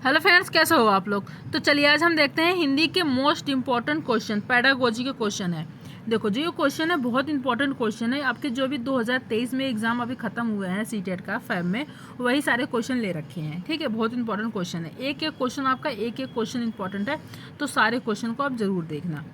Hello friends, कैसे हो आप लोग। तो चलिए आज हम देखते हैं हिंदी के मोस्ट इंपॉर्टेंट क्वेश्चन, पेडागोजी के क्वेश्चन है। देखो जो ये क्वेश्चन है बहुत इंपॉर्टेंट क्वेश्चन है। आपके जो भी 2023 में एग्जाम अभी खत्म हुए हैं सीटेट का फैब में, वही सारे क्वेश्चन ले रखे हैं। ठीक है, बहुत इंपॉर्टेंट क्वेश्चन है। एक एक क्वेश्चन आपका एक एक क्वेश्चन इंपॉर्टेंट है, तो सारे क्वेश्चन को आप जरूर देखना।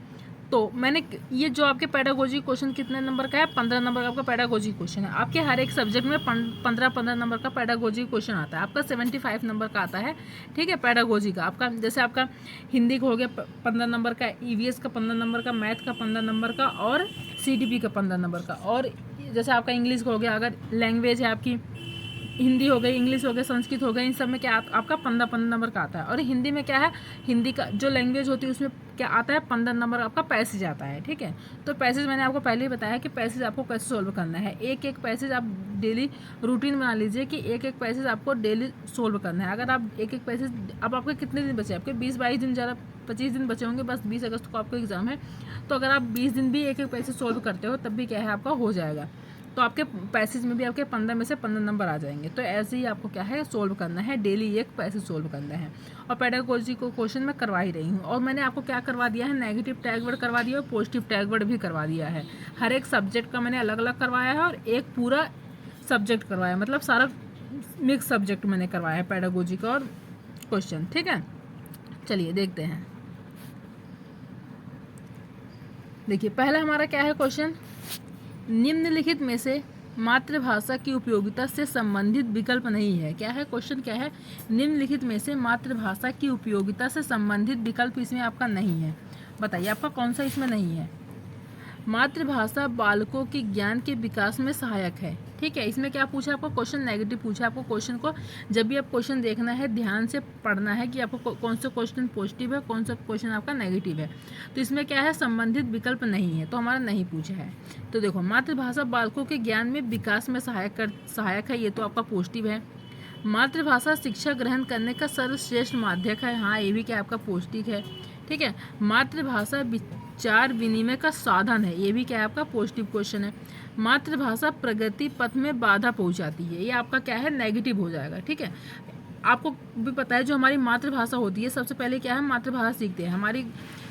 तो मैंने ये जो आपके पेडागोजी क्वेश्चन कितने नंबर का है, 15 नंबर का आपका पेडागोजी क्वेश्चन है। आपके हर एक सब्जेक्ट में 15 नंबर का पेडागोजी क्वेश्चन आता है। आपका 75 नंबर का आता है। ठीक है, पेडागोजी का आपका जैसे आपका हिंदी का हो गया 15 नंबर का, ईवीएस का 15 नंबर का, मैथ का 15 नंबर का और सीडीपी का 15 नंबर का। और जैसे आपका इंग्लिश का हो गया, अगर लैंग्वेज है आपकी हिंदी हो गई, इंग्लिश हो गया, संस्कृत हो गया, इन सब में क्या आपका 15 नंबर का आता है। और हिंदी में क्या है, हिंदी का जो लैंग्वेज होती है उसमें क्या आता है, 15 नंबर आपका पैसेज आता है। ठीक है, तो पैसेज मैंने आपको पहले ही बताया कि पैसेज आपको कैसे सोल्व करना है। एक एक पैसेज आप डेली रूटीन बना लीजिए कि एक एक पैसेज आपको डेली सोल्व करना है। अगर आप एक एक पैसेज, अब आपके कितने दिन बचे, आपके 20-22 दिन, ज़्यादा 25 दिन बचे होंगे, बस 20 अगस्त को आपको एग्जाम है। तो अगर आप 20 दिन भी एक एक पैसेज सोल्व करते हो तब भी क्या है आपका हो जाएगा। तो आपके पैसेज में भी आपके 15 में से 15 नंबर आ जाएंगे। तो ऐसे ही आपको क्या है सोल्व करना है, डेली एक पैसेज सोल्व करना है। और पेडागोजी को क्वेश्चन मैं करवा ही रही हूँ। और मैंने आपको क्या करवा दिया है, नेगेटिव टैग वर्ड करवा दिया और पॉजिटिव टैग वर्ड भी करवा दिया है। हर एक सब्जेक्ट का मैंने अलग अलग करवाया है और एक पूरा सब्जेक्ट करवाया, मतलब सारा मिक्स सब्जेक्ट मैंने करवाया है पेडागोजी का और क्वेश्चन। ठीक है, चलिए देखते हैं। देखिए पहला हमारा क्या है क्वेश्चन, निम्नलिखित में से मातृभाषा की उपयोगिता से संबंधित विकल्प नहीं है। क्या है क्वेश्चन, क्या है, निम्नलिखित में से मातृभाषा की उपयोगिता से संबंधित विकल्प इसमें आपका नहीं है। बताइए आपका कौन सा इसमें नहीं है। मातृभाषा बालकों के ज्ञान के विकास में सहायक है। ठीक है, इसमें क्या पूछा आपको क्वेश्चन, नेगेटिव पूछा आपको। क्वेश्चन को जब भी आप क्वेश्चन देखना है ध्यान से पढ़ना है कि आपको कौन सा क्वेश्चन पॉजिटिव है, कौन सा क्वेश्चन आपका नेगेटिव है। तो इसमें क्या है, संबंधित विकल्प नहीं है, तो हमारा नहीं पूछा है। तो देखो मातृभाषा बालकों के ज्ञान में विकास में सहायक है, ये तो आपका पॉजिटिव है। मातृभाषा शिक्षा ग्रहण करने का सर्वश्रेष्ठ माध्यम है, हाँ ये भी क्या आपका पॉजिटिव है। ठीक है, मातृभाषा विचार विनिमय का साधन है, ये भी क्या है आपका पॉजिटिव क्वेश्चन है। मातृभाषा प्रगति पथ में बाधा पहुंचाती है, ये आपका क्या है नेगेटिव हो जाएगा। ठीक है, आपको भी पता है जो हमारी मातृभाषा होती है, सबसे पहले क्या है मातृभाषा सीखते हैं, हमारी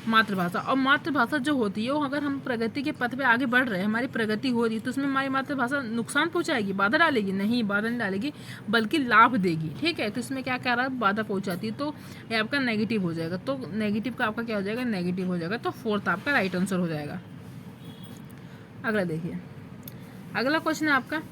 मातृभाषा। और मातृभाषा जो होती है वो अगर हम प्रगति के पथ पे आगे बढ़ रहे हैं, हमारी प्रगति हो रही है, तो उसमें हमारी मातृभाषा नुकसान पहुंचाएगी, बाधा डालेगी? नहीं, बाधा नहीं डालेगी, बल्कि लाभ देगी। ठीक है, तो इसमें क्या कह रहा है, बाधा पहुंचाती है, तो ये आपका नेगेटिव हो जाएगा। तो नेगेटिव का आपका क्या हो जाएगा, नेगेटिव हो जाएगा। तो फोर्थ आपका राइट आंसर हो जाएगा। अगला देखिए, अगला क्वेश्चन है आपका,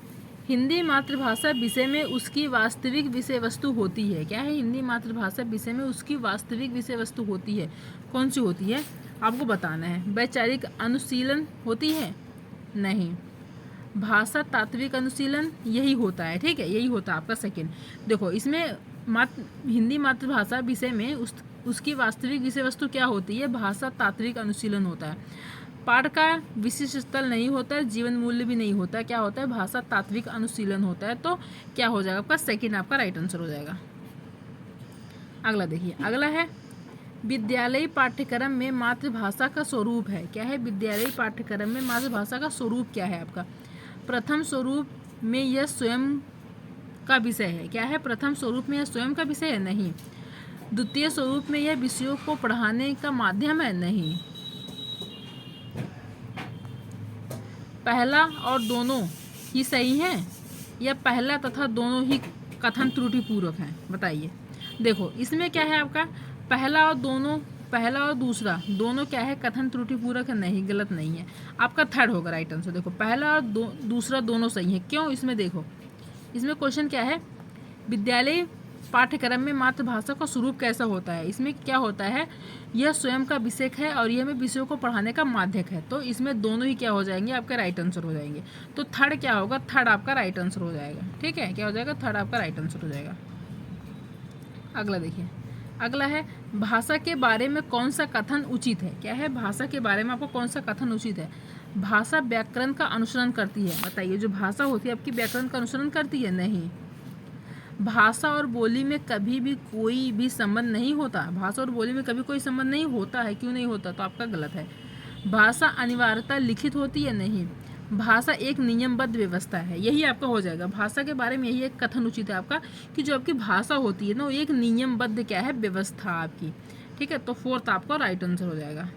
हिंदी मातृभाषा विषय में उसकी वास्तविक विषय वस्तु होती है। क्या है, हिंदी मातृभाषा विषय में उसकी वास्तविक विषय वस्तु होती है, कौन सी होती है आपको बताना है। वैचारिक अनुशीलन होती है? नहीं। भाषा तात्विक अनुशीलन, यही होता है। ठीक है, यही होता है आपका सेकंड। देखो इसमें हिंदी मातृभाषा विषय में उसकी वास्तविक विषय वस्तु क्या होती है, भाषा तात्विक अनुशीलन होता है। पाठ का विशिष्ट स्थल नहीं होता है, जीवन मूल्य भी नहीं होता है, क्या होता है, भाषा तात्विक अनुशीलन होता है। तो क्या हो जाएगा आपका सेकंड आपका राइट आंसर हो जाएगा। अगला देखिए, अगला है विद्यालयी पाठ्यक्रम में मातृभाषा का स्वरूप है। क्या है, विद्यालयी पाठ्यक्रम में मातृभाषा का स्वरूप क्या है आपका। प्रथम स्वरूप में यह स्वयं का विषय है। क्या है, प्रथम स्वरूप में यह स्वयं का विषय है? नहीं। द्वितीय स्वरूप में यह विषयों को पढ़ाने का माध्यम है? नहीं। पहला और दोनों ही सही हैं या पहला तथा दोनों ही कथन त्रुटिपूर्वक हैं, बताइए। देखो इसमें क्या है आपका, पहला और दोनों, पहला और दूसरा दोनों क्या है, कथन त्रुटिपूर्वक है? नहीं, गलत नहीं है, आपका थर्ड होगा राइट आंसर। देखो पहला और दूसरा दोनों सही है। क्यों, इसमें देखो, इसमें क्वेश्चन क्या है, विद्यालय पाठ्यक्रम में मातृभाषा का स्वरूप कैसा होता है। इसमें क्या होता है, यह स्वयं का विषय है और यह में विषयों को पढ़ाने का माध्यम है। तो इसमें दोनों ही क्या हो जाएंगे, आपके राइट आंसर हो जाएंगे। तो थर्ड क्या होगा, थर्ड आपका राइट आंसर हो जाएगा। ठीक है, क्या हो जाएगा, थर्ड आपका राइट आंसर हो जाएगा। अगला देखिए, अगला है भाषा के बारे में कौन सा कथन उचित है। क्या है, भाषा के बारे में आपको कौन सा कथन उचित है। भाषा व्याकरण का अनुसरण करती है, बताइए। जो भाषा होती है आपकी व्याकरण का अनुसरण करती है? नहीं। भाषा और बोली में कभी भी कोई भी संबंध नहीं होता, भाषा और बोली में कभी कोई संबंध नहीं होता है, क्यों नहीं होता, तो आपका गलत है। भाषा अनिवार्यता लिखित होती है? नहीं। भाषा एक नियमबद्ध व्यवस्था है, यही आपका हो जाएगा। भाषा के बारे में यही एक कथन उचित है आपका कि जो आपकी भाषा होती है ना वो एक नियमबद्ध क्या है, व्यवस्था आपकी, ठीक है। तो फोर्थ आपका राइट आंसर हो जाएगा।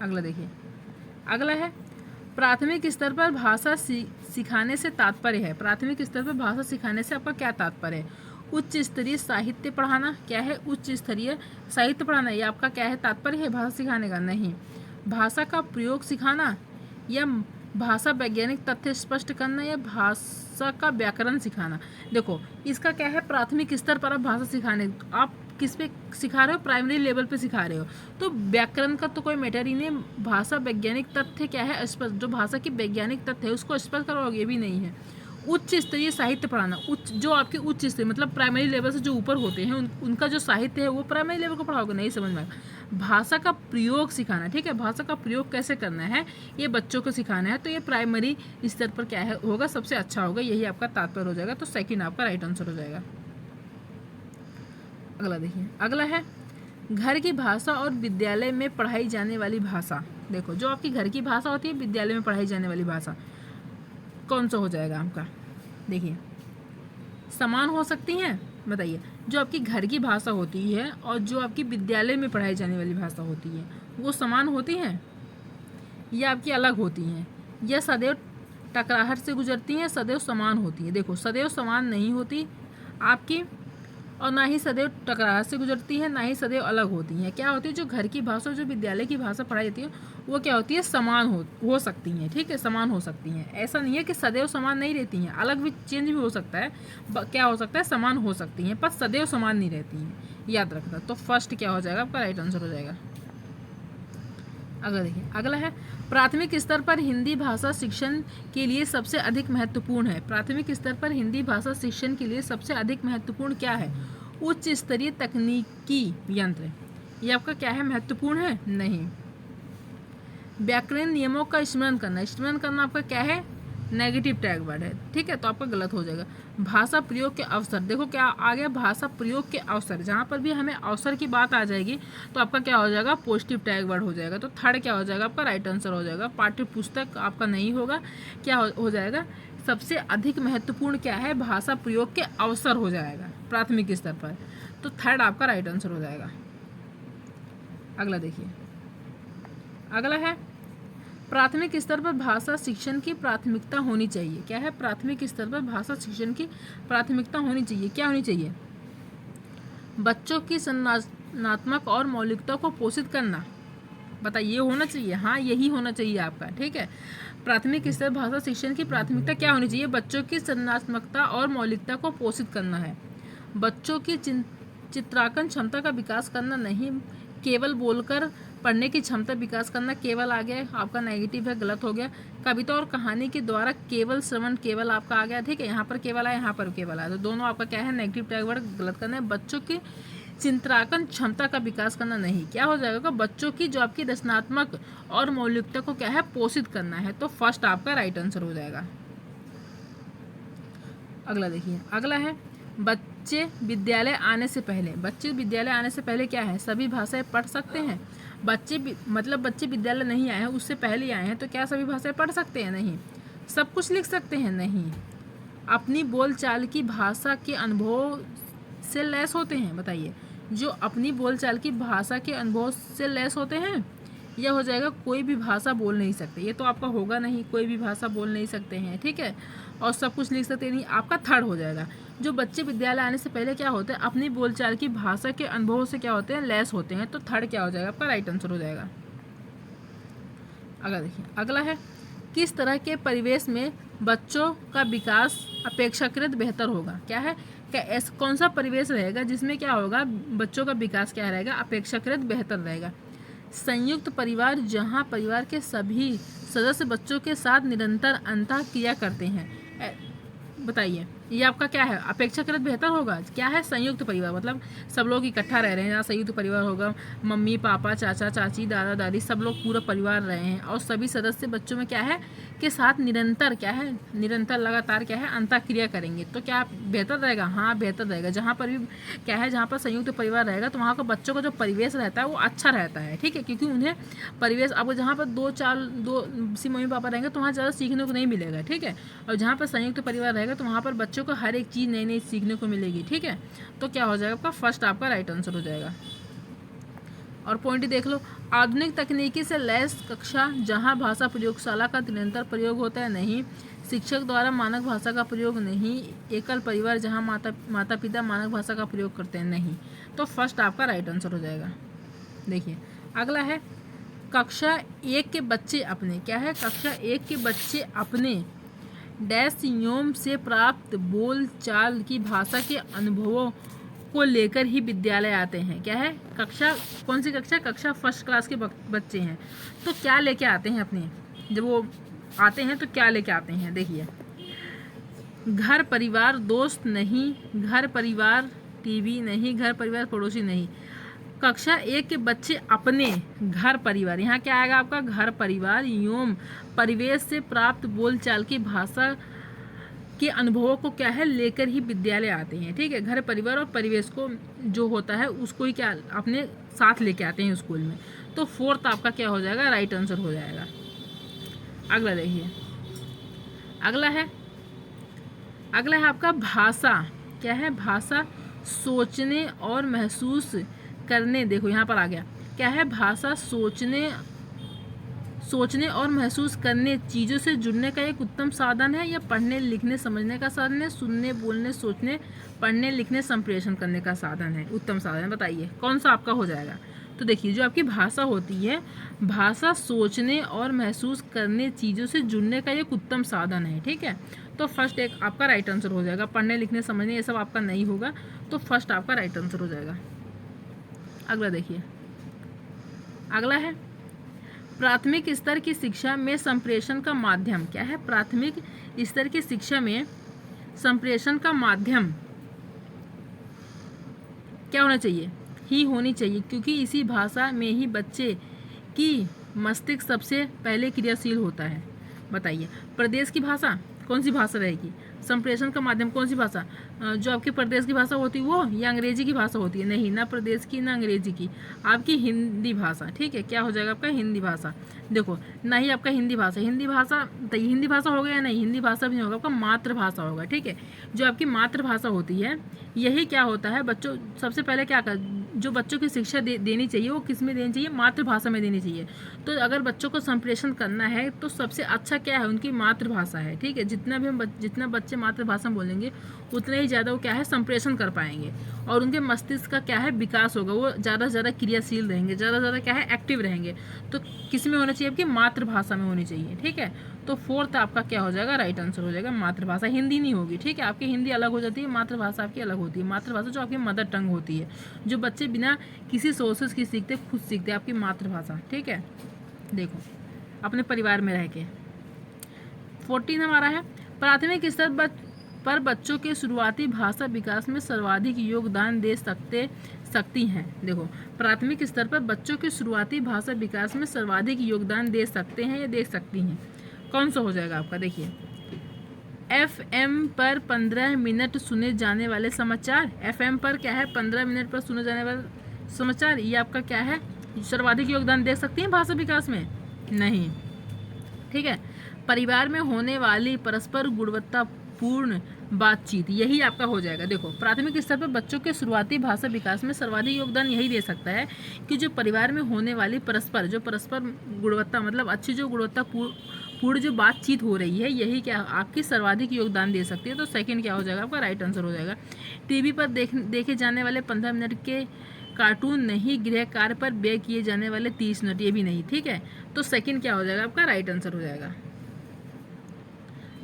अगला देखिए, अगला है प्राथमिक स्तर पर भाषा सिखाने से तात्पर्य है। प्राथमिक स्तर पर भाषा सिखाने से आपका क्या तात्पर्य है? उच्च स्तरीय साहित्य पढ़ाना। क्या है? उच्च स्तरीय साहित्य पढ़ाना, ये आपका क्या है, तात्पर्य है भाषा सिखाने का? नहीं। भाषा का प्रयोग सिखाना, या भाषा वैज्ञानिक तथ्य स्पष्ट करना, या भाषा का व्याकरण सिखाना। देखो इसका क्या है, प्राथमिक स्तर पर आप भाषा सिखाने, आप किस पे सिखा रहे हो? प्राइमरी लेवल पे सिखा रहे हो, तो व्याकरण का तो कोई मैटर ही नहीं। भाषा वैज्ञानिक तथ्य क्या है, स्पष्ट, जो भाषा की वैज्ञानिक तथ्य है उसको स्पष्ट करोगे, ये भी नहीं है। उच्च स्तरीय साहित्य पढ़ाना, उच्च, जो आपके उच्च स्तरीय मतलब प्राइमरी लेवल से जो ऊपर होते हैं उनका जो साहित्य है वो प्राइमरी लेवल को पढ़ाओगे, नहीं समझ में आएगा। भाषा का प्रयोग सिखाना, ठीक है, भाषा का प्रयोग कैसे करना है ये बच्चों को सिखाना है, तो ये प्राइमरी स्तर पर क्या है होगा, सबसे अच्छा होगा, यही आपका तात्पर्य हो जाएगा। तो सेकंड आपका राइट आंसर हो जाएगा। अगला देखिए, अगला है घर की भाषा और विद्यालय में पढ़ाई जाने वाली भाषा। देखो जो आपकी घर की भाषा होती है, विद्यालय में पढ़ाई जाने वाली भाषा कौन सा हो जाएगा आपका? देखिए समान हो सकती हैं, बताइए। जो आपकी घर की भाषा होती है और जो आपकी विद्यालय में पढ़ाई जाने वाली भाषा होती है वो समान होती हैं या आपकी अलग होती हैं, या सदैव टकराहट से गुजरती हैं, सदैव समान होती है? देखो सदैव समान नहीं होती आपकी, और ना ही सदैव टकराहट से गुजरती है, ना ही सदैव अलग होती हैं। क्या होती है, जो घर की भाषा और जो विद्यालय की भाषा पढ़ाई जाती है वो क्या होती है, समान हो सकती हैं, ठीक है, समान हो सकती हैं। ऐसा नहीं है कि सदैव समान नहीं रहती हैं, अलग भी चेंज भी हो सकता है, क्या हो सकता है, समान हो सकती हैं, पर सदैव समान नहीं रहती हैं, याद रखना। तो फर्स्ट क्या हो जाएगा आपका, राइट आंसर हो जाएगा। अगला देखिए, अगला है प्राथमिक स्तर पर हिंदी भाषा शिक्षण के लिए सबसे अधिक महत्वपूर्ण है। प्राथमिक स्तर पर हिंदी भाषा शिक्षण के लिए सबसे अधिक महत्वपूर्ण क्या है? उच्च स्तरीय तकनीकी यंत्र, ये आपका क्या है, महत्वपूर्ण है? नहीं। व्याकरण नियमों का स्मरण करना, स्मरण करना आपका क्या है, नेगेटिव टैग वर्ड है, ठीक है, तो आपका गलत हो जाएगा। भाषा प्रयोग के अवसर, देखो क्या आ गया, भाषा प्रयोग के अवसर, जहाँ पर भी हमें अवसर की बात आ जाएगी तो आपका क्या हो जाएगा, पॉजिटिव टैग वर्ड हो जाएगा। तो थर्ड क्या हो जाएगा आपका, राइट आंसर हो जाएगा। पाठ्य पुस्तक आपका नहीं होगा, क्या हो जाएगा, सबसे अधिक महत्वपूर्ण क्या है, भाषा प्रयोग के अवसर हो जाएगा प्राथमिक स्तर पर, तो थर्ड आपका राइट आंसर हो जाएगा। अगला देखिए, अगला है प्राथमिक स्तर पर भाषा शिक्षण की प्राथमिकता होनी चाहिए। क्या है, प्राथमिक स्तर पर भाषा शिक्षण की प्राथमिकता होनी चाहिए, क्या होनी चाहिए, बच्चों की संज्ञानात्मक और मौलिकता को पोषित करना। बताइए होना चाहिए, हाँ यही होना चाहिए आपका, ठीक है। प्राथमिक स्तर भाषा शिक्षण की प्राथमिकता क्या होनी चाहिए, बच्चों की संज्ञानात्मकता और मौलिकता को पोषित करना है। बच्चों की चित्रांकन क्षमता का विकास करना, नहीं केवल बोलकर पढ़ने की क्षमता विकास करना, केवल आ गया आपका नेगेटिव है, गलत हो गया। कविता और कहानी के द्वारा केवल श्रवण, केवल आपका आ गया, ठीक है, यहाँ पर केवल आया, यहाँ पर केवल आया, तो दोनों आपका क्या है, नेगेटिव टैग वर्ड गलत करना है। बच्चों की चित्रांकन क्षमता का विकास करना, नहीं, क्या हो जाएगा, बच्चों की जो आपकी रचनात्मक और मौलिकता को क्या है, पोषित करना है, तो फर्स्ट आपका राइट आंसर हो जाएगा। अगला देखिए, अगला है बच्चे विद्यालय आने से पहले, बच्चे विद्यालय आने से पहले क्या है, सभी भाषाएं पढ़ सकते हैं। बच्चे विद्यालय नहीं आए हैं, उससे पहले आए हैं, तो क्या सभी भाषाएं पढ़ सकते हैं, नहीं। सब कुछ लिख सकते हैं, नहीं। अपनी बोलचाल की भाषा के अनुभव से लैस होते हैं, बताइए, जो अपनी बोलचाल की भाषा के अनुभव से लैस होते हैं, यह हो जाएगा कोई भी भाषा बोल नहीं सकते, ये तो आपका होगा नहीं, कोई भी भाषा बोल नहीं सकते हैं, ठीक है, और सब कुछ लिख सकते नहीं, आपका थर्ड हो जाएगा। जो बच्चे विद्यालय आने से पहले क्या होते हैं, अपनी बोलचाल की भाषा के अनुभव से क्या होते हैं, लैस होते हैं, तो थर्ड क्या हो जाएगा आपका, राइट आंसर हो जाएगा। अगला देखिए, अगला है किस तरह के परिवेश में बच्चों का विकास अपेक्षाकृत बेहतर होगा। क्या है, क्या ऐसा कौन सा परिवेश रहेगा जिसमें क्या होगा, बच्चों का विकास क्या रहेगा, अपेक्षाकृत बेहतर रहेगा। संयुक्त परिवार, जहां परिवार के सभी सदस्य बच्चों के साथ निरंतर अंतःक्रिया करते हैं। बताइए ये आपका क्या है, अपेक्षाकृत बेहतर होगा। क्या है, संयुक्त परिवार, मतलब सब लोग इकट्ठा रह रहे हैं, यहाँ संयुक्त परिवार होगा, मम्मी पापा चाचा चाची दादा दादी सब लोग पूरा परिवार रहे हैं और सभी सदस्य बच्चों में क्या है के साथ निरंतर क्या है, निरंतर लगातार क्या है अंतःक्रिया करेंगे, तो क्या बेहतर रहेगा, हाँ बेहतर रहेगा। जहाँ पर भी क्या है, जहाँ पर संयुक्त परिवार रहेगा तो वहाँ का बच्चों का जो परिवेश रहता है वो अच्छा रहता है, ठीक है, क्योंकि उन्हें परिवेश, आपको जहाँ पर दो सी मम्मी पापा रहेंगे तो वहाँ ज़्यादा सीखने को नहीं मिलेगा, ठीक है, और जहाँ पर संयुक्त परिवार रहेगा तो वहाँ पर बच्चों को हर एक चीज़ नई नई सीखने को मिलेगी, ठीक है। तो क्या हो जाएगा आपका फर्स्ट, आपका राइट आंसर हो जाएगा। और पॉइंट देख लो, आधुनिक तकनीकी से लैस कक्षा जहाँ भाषा प्रयोगशाला का निरंतर प्रयोग होता है, नहीं। शिक्षक द्वारा मानक भाषा का प्रयोग, नहीं। एकल परिवार जहाँ माता पिता मानक भाषा का प्रयोग करते हैं, नहीं। तो फर्स्ट आपका राइट आंसर हो जाएगा। देखिए अगला है, कक्षा 1 के बच्चे अपने, क्या है, कक्षा 1 के बच्चे अपने डैश योम से प्राप्त बोल चाल की भाषा के अनुभवों को लेकर ही विद्यालय आते हैं। क्या है, कक्षा, कौन सी कक्षा, कक्षा फर्स्ट क्लास के बच्चे हैं, तो क्या लेके आते हैं अपने, जब वो आते हैं तो क्या लेके आते हैं, देखिए, घर परिवार दोस्त नहीं, घर परिवार टीवी नहीं, घर परिवार पड़ोसी नहीं। कक्षा 1 के बच्चे अपने घर परिवार, यहाँ क्या आएगा आपका, घर परिवार एवं परिवेश से प्राप्त बोलचाल की भाषा के अनुभवों को क्या है लेकर ही विद्यालय आते हैं, ठीक है। घर परिवार और परिवेश को जो होता है उसको ही क्या अपने साथ लेके आते हैं स्कूल में। तो फोर्थ आपका क्या हो जाएगा, राइट आंसर हो जाएगा। अगला देखिए, अगला है आपका भाषा, क्या है, भाषा सोचने और महसूस करने, देखो यहाँ पर आ गया, क्या है, भाषा सोचने और महसूस करने, चीज़ों से जुड़ने का एक उत्तम साधन है, या पढ़ने लिखने समझने का साधन है, सुनने बोलने सोचने पढ़ने लिखने संप्रेषण करने का साधन है, उत्तम साधन, बताइए कौन सा आपका हो जाएगा। तो देखिए, जो आपकी भाषा होती है, भाषा सोचने और महसूस करने, चीज़ों से जुड़ने का एक उत्तम साधन है, ठीक है। तो फर्स्ट एक आपका राइट आंसर हो जाएगा। पढ़ने लिखने समझने ये सब आपका नहीं होगा, तो फर्स्ट आपका राइट आंसर हो जाएगा। अगला देखिए, अगला है, प्राथमिक स्तर की शिक्षा में संप्रेषण का माध्यम, क्या है, प्राथमिक स्तर की शिक्षा में संप्रेषण का माध्यम क्या होना चाहिए, ही होनी चाहिए, क्योंकि इसी भाषा में ही बच्चे की मस्तिष्क सबसे पहले क्रियाशील होता है। बताइए, प्रदेश की भाषा कौन सी भाषा रहेगी, संप्रेषण का माध्यम कौन सी भाषा, जो आपके प्रदेश की भाषा होती है वो, या अंग्रेजी की भाषा होती है, नहीं, ना प्रदेश की ना अंग्रेजी की, आपकी हिंदी भाषा, ठीक है। क्या हो जाएगा आपका, हिंदी भाषा। देखो, ना ही आपका हिंदी भाषा तो हिंदी भाषा होगा या नहीं, हिंदी भाषा भी नहीं होगा, आपका मातृभाषा होगा, ठीक है। जो आपकी मातृभाषा होती है, यही क्या होता है, बच्चों सबसे पहले क्या कर, जो बच्चों की शिक्षा देनी चाहिए वो किस में देनी चाहिए, मातृभाषा में देनी चाहिए। तो अगर बच्चों को संप्रेषण करना है तो सबसे अच्छा क्या है, उनकी मातृभाषा है, ठीक है। जितना बच्चे मातृभाषा में बोलेंगे उतना ही ज़्यादा वो क्या है संप्रेषण कर पाएंगे, और उनके मस्तिष्क का क्या है विकास होगा, वो ज़्यादा से ज़्यादा क्रियाशील रहेंगे, ज़्यादा से ज़्यादा क्या है एक्टिव रहेंगे। तो किस में होना चाहिए, आपकी मातृभाषा में होनी चाहिए, ठीक है। तो फोर्थ आपका क्या हो जाएगा, राइट आंसर हो जाएगा, मातृभाषा। हिंदी नहीं होगी, ठीक है, आपकी हिंदी अलग हो जाती है, मातृभाषा आपकी अलग होती है। मातृभाषा जो आपकी मदर टंग होती है, जो बच्चे बिना किसी सोर्सेज की सीखते, खुद सीखते, आपकी मातृभाषा, ठीक है। देखो, अपने परिवार में रह के। 14 हमारा है, प्राथमिक स्तर पर बच्चों के शुरुआती भाषा विकास में सर्वाधिक योगदान दे सकती हैं। देखो, प्राथमिक स्तर पर बच्चों के शुरुआती भाषा विकास में सर्वाधिक योगदान दे सकते हैं या दे सकती हैं, कौन सा हो जाएगा आपका, देखिए, FM पर 15 मिनट सुने जाने वाले समाचार, FM पर क्या है 15 मिनट पर सुने जाने वाले समाचार, ये आपका क्या है सर्वाधिक योगदान दे सकती हैं भाषा विकास में, नहीं, ठीक है। परिवार में होने वाली परस्पर गुणवत्तापूर्ण बातचीत, यही आपका हो जाएगा। देखो, प्राथमिक स्तर पर बच्चों के शुरुआती भाषा विकास में सर्वाधिक योगदान यही दे सकता है कि जो परिवार में होने वाली परस्पर गुणवत्ता, मतलब अच्छी जो गुणवत्तापूर्ण जो बातचीत हो रही है, यही क्या आपकी सर्वाधिक योगदान दे सकती है। तो सेकंड क्या हो जाएगा आपका, राइट आंसर हो जाएगा। टीवी पर देखे जाने वाले 15 मिनट के कार्टून नहीं, गृह कार्य पर व्यय किए जाने वाले 30 मिनट, ये भी नहीं, ठीक है। तो सेकंड क्या हो जाएगा आपका, राइट आंसर हो जाएगा।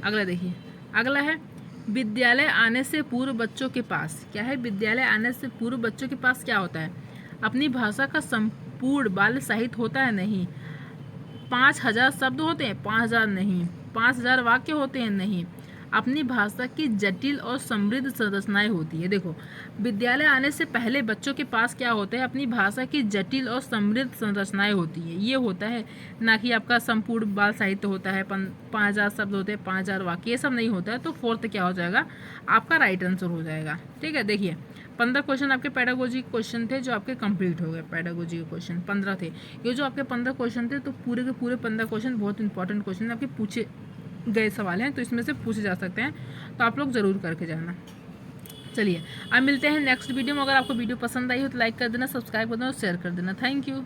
अगला देखिए, अगला है, विद्यालय आने से पूर्व बच्चों के पास, क्या है, विद्यालय आने से पूर्व बच्चों के पास क्या होता है, अपनी भाषा का संपूर्ण बाल साहित्य होता है, नहीं। 5000 शब्द होते हैं, 5000 नहीं। 5000 वाक्य होते हैं, नहीं। अपनी भाषा की जटिल और समृद्ध संरचनाएं होती है। देखो, विद्यालय आने से पहले बच्चों के पास क्या होता है, अपनी भाषा की जटिल और समृद्ध संरचनाएं होती है। ये होता है ना कि आपका संपूर्ण बाल साहित्य होता है, 5000 शब्द होते हैं, 5000 वाक्य, ये सब नहीं होता है। तो फोर्थ क्या हो जाएगा, आपका राइट आंसर हो जाएगा। ठीक है, देखिए 15 क्वेश्चन आपके पेडागोजी क्वेश्चन थे जो आपके कंप्लीट हो गए। पेडागोजी के क्वेश्चन 15 थे। ये जो आपके 15 क्वेश्चन थे, तो पूरे के पूरे 15 क्वेश्चन बहुत इंपॉर्टेंट क्वेश्चन आपके पूछे गए सवाल हैं, तो इसमें से पूछे जा सकते हैं, तो आप लोग ज़रूर करके जाना। चलिए अब मिलते हैं नेक्स्ट वीडियो में। अगर आपको वीडियो पसंद आई हो तो लाइक कर देना, सब्सक्राइब कर देना और शेयर कर देना। Thank you.